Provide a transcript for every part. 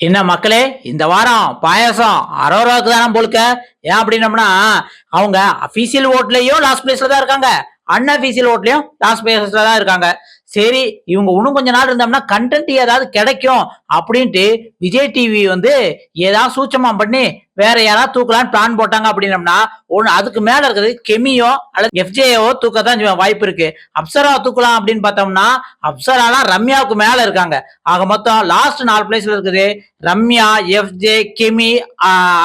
என்ன மக்களே, இந்த வாரம் பாயாசம் அரோராவுக்கு தானே போலுக்க. ஏன் அப்படின்னம்னா, அவங்க அபிஷியல் ஓட்லயும் லாஸ்ட் பிளேஸ்ல தான் இருக்காங்க, அன்அபிஷியல் ஓட்லயும் லாஸ்ட் பிளேஸ்ல தான் இருக்காங்க. சரி, இவங்க இன்னும் கொஞ்ச நாள் இருந்தோம்னா கண்டென்ட் ஏதாவது கிடைக்கும் அப்படின்ட்டு விஜய் டிவி வந்து ஏதாவது சூச்சமா பண்ணி வேற யாராவது தூக்கலான்னு பிளான் போட்டாங்க அப்படின்னம்னா, ஒண்ணு அதுக்கு மேல இருக்குது கெமியோ அல்லது எஃப்ஜேஓ தூக்கத்தான் வாய்ப்பு இருக்கு. அப்சரா தூக்கலாம் அப்படின்னு பார்த்தோம்னா, அப்சராலாம் ரம்யாவுக்கு மேல இருக்காங்க. ஆக மொத்தம் லாஸ்ட் 4 பிளேஸ்ல இருக்குது ரம்யா, எஃப்ஜே, கெமி,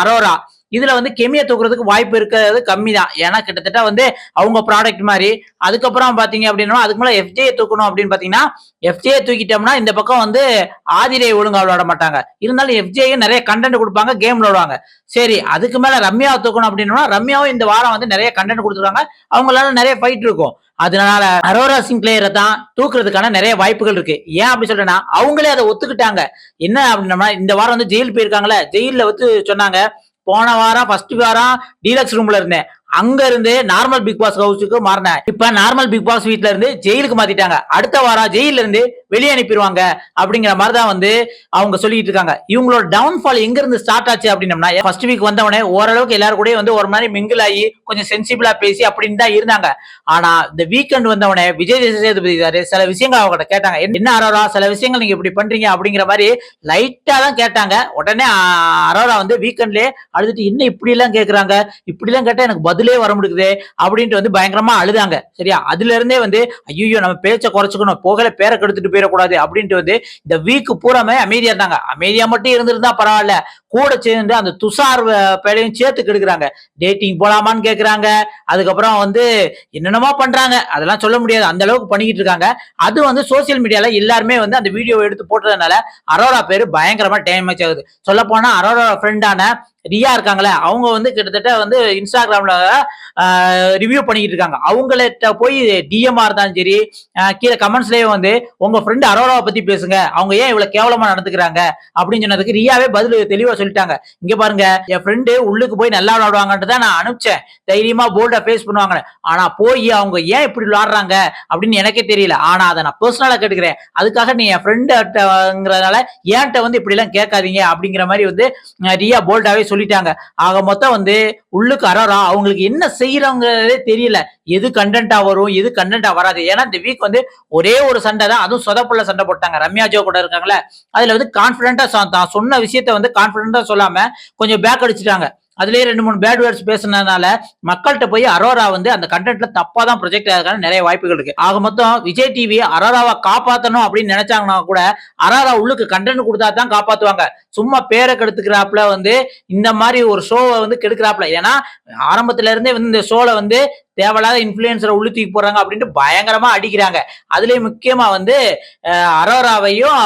அரோரா. இதுல வந்து கெமியை தூக்குறதுக்கு வாய்ப்பு இருக்கிறது கம்மி தான். ஏன்னா கிட்டத்தட்ட வந்து அவங்க ப்ராடக்ட் மாதிரி. அதுக்கப்புறம் பாத்தீங்க அப்படின்னா அதுக்கு மேல எஃப்ஜே தூக்கணும் அப்படின்னு பாத்தீங்கன்னா, எஃப்ஜே தூக்கிட்டோம்னா இந்த பக்கம் வந்து ஆதிரை ஒழுங்கா விளையாட மாட்டாங்க. இருந்தாலும் எஃப்ஜேயும் நிறைய கண்டென்ட் கொடுப்பாங்க, கேம் விளையாடுவாங்க. சரி, அதுக்கு மேல ரம்யாவை தூக்கணும் அப்படின்னா ரம்யாவும் இந்த வாரம் வந்து நிறைய கண்டென்ட் கொடுத்துருக்காங்க. அவங்களால நிறைய ஃபைட் இருக்கும். அதனால அரோரா சிங் பிளேயரை தான் தூக்குறதுக்கான நிறைய வாய்ப்புகள் இருக்கு. ஏன் அப்படி சொல்றேன்னா அவங்களே அதை ஒத்துக்கிட்டாங்க. என்ன அப்படின்னா இந்த வாரம் வந்து ஜெயில் போயிருக்காங்களே, ஜெயில வந்து சொன்னாங்க, போன வாரம் ஃபர்ஸ்ட் வாரம் டீலக்ஸ் ரூம்ல இருந்தேன், அங்க இருந்து நார்மல் பிக் பாஸ் ஹவுஸுக்கு மாறினேன். இப்ப நார்மல் பிக் பாஸ் வீட்ல இருந்து ஜெயிலுக்கு மாத்திட்டாங்க. அடுத்த வாரம் ஜெயில இருந்து வெளியே அனுப்பிடுவாங்க அப்படிங்கிற மாதிரி தான் வந்து அவங்க சொல்லிட்டு இருக்காங்க. இவங்களோட டவுன்ஃபால் எங்க இருந்து ஸ்டார்ட் ஆச்சு அப்படின்னம்னா, ஃபர்ஸ்ட் வீக் வந்தவனே ஓரளவுக்கு எல்லாரும் கூட வந்து ஒரு மாதிரி மிங்கிள் ஆகி கொஞ்சம் சென்சிபிளா பேசி அப்படின்னு தான் இருந்தாங்க. ஆனா இந்த வீக்கெண்ட் வந்தவனே விஜய் சேதுபதி சில விஷயங்கள் அவங்க கேட்டாங்க. என்ன அரோரா, சில விஷயங்கள் நீங்க இப்படி பண்றீங்க அப்படிங்கிற மாதிரி லைட்டா தான் கேட்டாங்க. உடனே அரோரா வந்து வீக்கெண்ட்லயே அழுதுட்டு என்ன இப்படி எல்லாம் கேக்குறாங்க, இப்படி எல்லாம் கேட்டா எனக்கு பதிலே வர முடியுது அப்படின்ட்டு வந்து பயங்கரமா அழுதாங்க. சரியா, அதுல இருந்தே வந்து ஐயோ நம்ம பேச்ச குறைச்சுக்கணும், போகல பேரை கெடுத்துட்டு போயிடக்கூடாது அப்படின்ட்டு வந்து இந்த வீக் பூராமே அமைதியா இருந்தாங்க. அமைதியா மட்டும் இருந்திருந்தா பரவாயில்ல, கூட சேர்ந்து அந்த துஷார் பேரையும் சேர்த்து கெடுக்கிறாங்க. டேட்டிங் போலாமான்னு கேக்குறாங்க. அதுக்கப்புறம் வந்து என்னென்னமோ பண்றாங்க, அதெல்லாம் சொல்ல முடியாது, அந்த அளவுக்கு பண்ணிக்கிட்டு இருக்காங்க. அது வந்து சோசியல் மீடியால எல்லாருமே வந்து அந்த வீடியோ எடுத்து போட்டதுனால அரோரா பேரு பயங்கரமா டேமேஜ் ஆகுது. சொல்ல போனா அரோரா ஃப்ரெண்டான ரியா இருக்காங்களே, அவங்க வந்து கிட்டத்தட்ட வந்து இன்ஸ்டாகிராம்ல ரிவ்யூ பண்ணிக்கிட்டு இருக்காங்க. அவங்கள்ட்ட போய் டிஎம்ஆ இருந்தாலும் சரி, கீழே கமெண்ட்ஸ்லயே வந்து உங்க ஃப்ரெண்ட் அரோராவை பத்தி பேசுங்க, அவங்க ஏன் இவ்வளவு கேவலமா நடந்துக்கிறாங்க அப்படின்னு சொன்னதுக்கு ரியாவே பதில் தெளிவா சொல்லிட்டாங்க. இங்க பாருங்க, என் ஃப்ரெண்டு உள்ளுக்கு போய் நல்லா விளையாடுவாங்கன்ட்டு தான் நான் அனுப்பிச்சேன், தைரியமா போல்டா ஃபேஸ் பண்ணுவாங்க. ஆனா போய் அவங்க ஏன் இப்படி விளையாடுறாங்க அப்படின்னு எனக்கே தெரியல. ஆனா அதை நான் பர்சனலா கேட்டுக்கிறேன், அதுக்காக நீ என் ஃப்ரெண்டுங்கிறதுனால ஏன்ட்ட வந்து இப்படி எல்லாம் கேட்காதீங்க அப்படிங்கிற மாதிரி வந்து ரியா போல்டாவே சொல்லிட்டாங்க. ஆக மொத்தம் வந்து உள்ளுக்கு அரோரா அவங்களுக்கு என்ன செய்யறவங்களே தெரியல, எது கண்டென்ட்டா வரும் எது கண்டென்ட்டா வராது. ஏன்னா இந்த வீக் வந்து ஒரே ஒரு சண்டை தான், அதுவும் சொதப்புள்ள சண்டை போட்டாங்க. ரம்யா ஜோ கூட இருக்காங்களே, அதுல வந்து கான்பிடண்டா தான் சொன்ன விஷயத்த வந்து கான்பிடண்டா சொல்லாம கொஞ்சம் பேக் அடிச்சுட்டாங்க. அதுலயே 2-3 பேட் வேர்ட்ஸ் பேசுனதுனால மக்கள்கிட்ட போய் அரோரா வந்து அந்த கண்டென்ட்ல தப்பா தான் ப்ரொஜெக்ட் ஆகிறதுக்கான நிறைய வாய்ப்புகள் இருக்கு. ஆக மொத்தம் விஜய் டிவி அரோராவை காப்பாத்தணும் அப்படின்னு நினைச்சாங்கன்னா கூட அரோரா உள்ளுக்கு கண்டென்ட் கொடுத்தா தான் காப்பாத்துவாங்க. சும்மா பேரை கெடுத்துக்கிறாப்புல வந்து இந்த மாதிரி ஒரு ஷோவை வந்து கெடுக்கிறாப்புல. ஏன்னா ஆரம்பத்துல இருந்தே வந்து இந்த ஷோல வந்து தேவையில்லாத இன்ஃபுளுசரை உள்ளு தூக்கி போடுறாங்க அப்படின்ட்டு பயங்கரமா அடிக்கிறாங்க. அதுலயும் முக்கியமா வந்து அரோராவையும்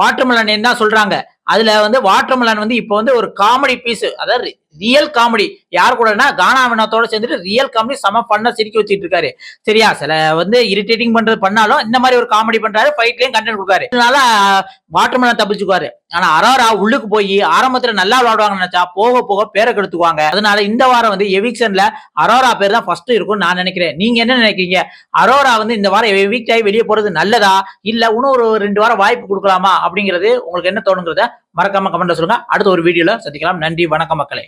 வாட்டர்மெலனையும் தான் சொல்றாங்க. அதுல வந்து வாட்டர்மெலன் வந்து இப்ப வந்து ஒரு காமெடி பீஸ், அதாவது ரியல் காமெடி. யார் கூடனா கானா வினோத்தோட சேர்ந்துட்டு ரியல் காமெடி செம பண்ண சிரிக்க வச்சிட்டு இருக்காரு. சரியா, சில வந்து இரிட்டேட்டிங் பண்றது பண்ணாலும் இந்த மாதிரி ஒரு காமெடி பண்றாரு, ஃபைட்லயும் கண்டென்ட் கொடுக்காரு. அதனால வாட்டர்மெலன் தப்பிச்சுக்குவாரு. ஆனா அரோரா உள்ளுக்கு போய் ஆரம்பத்துல நல்லா விளையாடுவாங்கன்னு நினைச்சா போக போக பேரை கெடுத்துக்குவாங்க. அதனால இந்த வாரம் வந்து எவிக்ஷன்ல அரோரா பேர் தான் ஃபர்ஸ்ட் இருக்கும்னு நான் நினைக்கிறேன். நீங்க என்ன நினைக்கிறீங்க? அரோரா வந்து இந்த வாரம் எவிக்ட் ஆகி வெளியே போறது நல்லதா, இல்ல இன்னும் ஒரு 2 வாரம் வாய்ப்பு கொடுக்கலாமா அப்படிங்கிறது உங்களுக்கு என்ன தோணுங்கிறத மறக்காம கமெண்ட்ல சொல்லுங்க. அடுத்த ஒரு வீடியோல சந்திக்கலாம். நன்றி, வணக்கம் மக்களே.